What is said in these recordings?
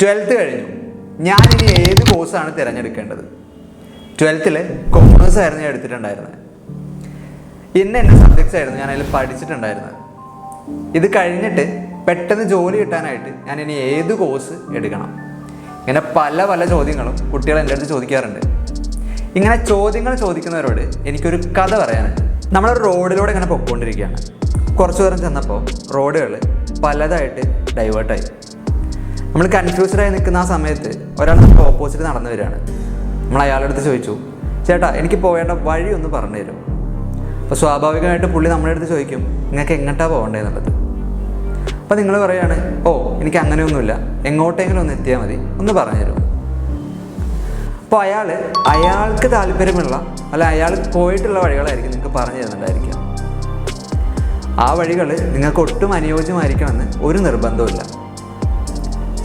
12th കഴിഞ്ഞു. ഞാനിനി ഏത് കോഴ്സാണ് തിരഞ്ഞെടുക്കേണ്ടത്? 12th കോമേഴ്സ് ആയിരുന്നു ഞാൻ എടുത്തിട്ടുണ്ടായിരുന്നത്. ഇന്ന സബ്ജക്ട്സ് ആയിരുന്നു ഞാൻ അതിൽ പഠിച്ചിട്ടുണ്ടായിരുന്നത്. ഇത് കഴിഞ്ഞിട്ട് പെട്ടെന്ന് ജോലി കിട്ടാനായിട്ട് ഞാൻ ഇനി ഏത് കോഴ്സ് എടുക്കണം? ഇങ്ങനെ പല പല ചോദ്യങ്ങളും കുട്ടികൾ എൻ്റെ അടുത്ത് ചോദിക്കാറുണ്ട്. ഇങ്ങനെ ചോദ്യങ്ങൾ ചോദിക്കുന്നവരോട് എനിക്കൊരു കഥ പറയാനുണ്ട്. നമ്മൾ റോഡിലൂടെ ഇങ്ങനെ പൊയ്ക്കൊണ്ടിരിക്കുകയാണ്. കുറച്ചു ദൂരം ചെന്നപ്പോൾ റോഡുകൾ പലതായിട്ട് ഡൈവേർട്ടായി. നമ്മൾ കൺഫ്യൂസ്ഡായി നിൽക്കുന്ന ആ സമയത്ത് ഒരാൾ നമുക്ക് ഓപ്പോസിറ്റ് നടന്നു വരികയാണ്. നമ്മൾ അയാളുടെ അടുത്ത് ചോദിച്ചു, ചേട്ടാ എനിക്ക് പോകേണ്ട വഴി ഒന്ന് പറഞ്ഞു തരും. അപ്പോൾ സ്വാഭാവികമായിട്ട് പുള്ളി നമ്മുടെ അടുത്ത് ചോദിക്കും, നിങ്ങൾക്ക് എങ്ങോട്ടാണ് പോകേണ്ടതെന്നുള്ളത്. അപ്പോൾ നിങ്ങൾ പറയുകയാണ്, ഓ എനിക്ക് അങ്ങനെയൊന്നുമില്ല, എങ്ങോട്ടെങ്കിലും ഒന്ന് എത്തിയാൽ മതി, ഒന്ന് പറഞ്ഞു തരും. അപ്പോൾ അയാൾക്ക് താല്പര്യമുള്ള അല്ല അയാൾ പോയിട്ടുള്ള വഴികളായിരിക്കും നിങ്ങൾക്ക് പറഞ്ഞു തരുന്നുണ്ടായിരിക്കാം. ആ വഴികൾ നിങ്ങൾക്ക് ഒട്ടും അനുയോജ്യമായിരിക്കണമെന്ന് ഒരു നിർബന്ധവുമില്ല.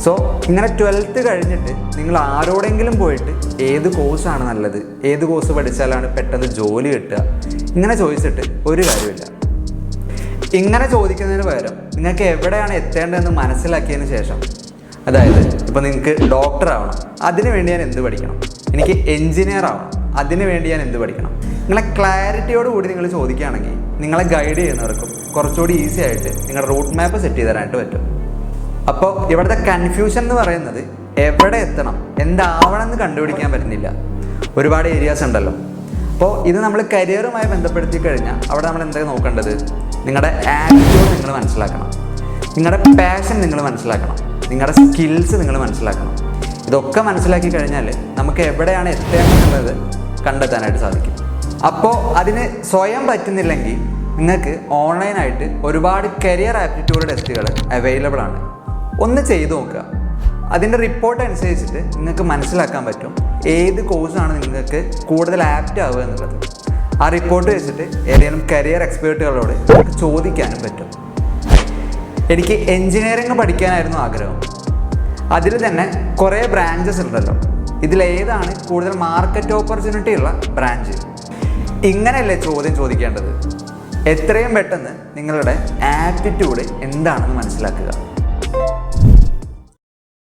സോ ഇങ്ങനെ 12th കഴിഞ്ഞിട്ട് നിങ്ങൾ ആരോടെങ്കിലും പോയിട്ട് ഏത് കോഴ്സാണ് നല്ലത്, ഏത് കോഴ്സ് പഠിച്ചാലാണ് പെട്ടെന്ന് ജോലി കിട്ടുക, ഇങ്ങനെ ചോദിച്ചിട്ട് ഒരു കാര്യമില്ല. ഇങ്ങനെ ചോദിക്കുന്നതിന് പകരം നിങ്ങൾക്ക് എവിടെയാണ് എത്തേണ്ടതെന്ന് മനസ്സിലാക്കിയതിന് ശേഷം, അതായത് ഇപ്പോൾ നിങ്ങൾക്ക് ഡോക്ടർ ആവണം, അതിനു വേണ്ടി ഞാൻ എന്ത് പഠിക്കണം, എനിക്ക് എൻജിനീയർ ആവണം, അതിനു വേണ്ടി ഞാൻ എന്ത് പഠിക്കണം, നിങ്ങളെ ക്ലാരിറ്റിയോട് കൂടി നിങ്ങൾ ചോദിക്കുകയാണെങ്കിൽ നിങ്ങളെ ഗൈഡ് ചെയ്യുന്നവർക്കും കുറച്ചുകൂടി ഈസി ആയിട്ട് നിങ്ങളുടെ റൂട്ട് മാപ്പ് സെറ്റ് ചെയ്ത് തരാനായിട്ട് പറ്റും. അപ്പോൾ ഇവിടുത്തെ കൺഫ്യൂഷൻ എന്ന് പറയുന്നത് എവിടെ എത്തണം, എന്താവണം എന്ന് കണ്ടുപിടിക്കാൻ പറ്റുന്നില്ല. ഒരുപാട് ഏരിയാസ് ഉണ്ടല്ലോ. അപ്പോൾ ഇത് നമ്മൾ കരിയറുമായി ബന്ധപ്പെടുത്തി കഴിഞ്ഞാൽ അവിടെ നമ്മൾ എന്താ നോക്കേണ്ടത്? നിങ്ങളുടെ ആറ്റിറ്റ്യൂഡ് നിങ്ങൾ മനസ്സിലാക്കണം, നിങ്ങളുടെ പാഷൻ നിങ്ങൾ മനസ്സിലാക്കണം, നിങ്ങളുടെ സ്കിൽസ് നിങ്ങൾ മനസ്സിലാക്കണം. ഇതൊക്കെ മനസ്സിലാക്കി കഴിഞ്ഞാൽ നമുക്ക് എവിടെയാണ് എത്തേണ്ടതെന്നുള്ളത് കണ്ടെത്താനായിട്ട് സാധിക്കും. അപ്പോൾ അതിന് സ്വയം പറ്റുന്നില്ലെങ്കിൽ നിങ്ങൾക്ക് ഓൺലൈനായിട്ട് ഒരുപാട് കരിയർ ആപ്റ്റിറ്റ്യൂഡ് ടെസ്റ്റുകൾ അവൈലബിൾ ആണ്. ഒന്ന് ചെയ്തു നോക്കുക. അതിൻ്റെ റിപ്പോർട്ട് അനുസരിച്ചിട്ട് നിങ്ങൾക്ക് മനസ്സിലാക്കാൻ പറ്റും ഏത് കോഴ്സാണ് നിങ്ങൾക്ക് കൂടുതൽ ആപ്റ്റ് ആവുക എന്നുള്ളത്. ആ റിപ്പോർട്ട് വെച്ചിട്ട് ഏതെങ്കിലും കരിയർ എക്സ്പേർട്ടുകളോട് ചോദിക്കാനും പറ്റും. എനിക്ക് എൻജിനീയറിംഗ് പഠിക്കാനായിരുന്നു ആഗ്രഹം. അതിൽ തന്നെ കുറേ ബ്രാഞ്ചസ് ഉണ്ടല്ലോ, ഇതിലേതാണ് കൂടുതൽ മാർക്കറ്റ് ഓപ്പർച്യൂണിറ്റി ഉള്ള ബ്രാഞ്ച്? ഇങ്ങനെയല്ലേ ചോദ്യം ചോദിക്കേണ്ടത്. എത്രയും പെട്ടെന്ന് നിങ്ങളുടെ ആപ്റ്റിറ്റ്യൂഡ് എന്താണെന്ന് മനസ്സിലാക്കുക.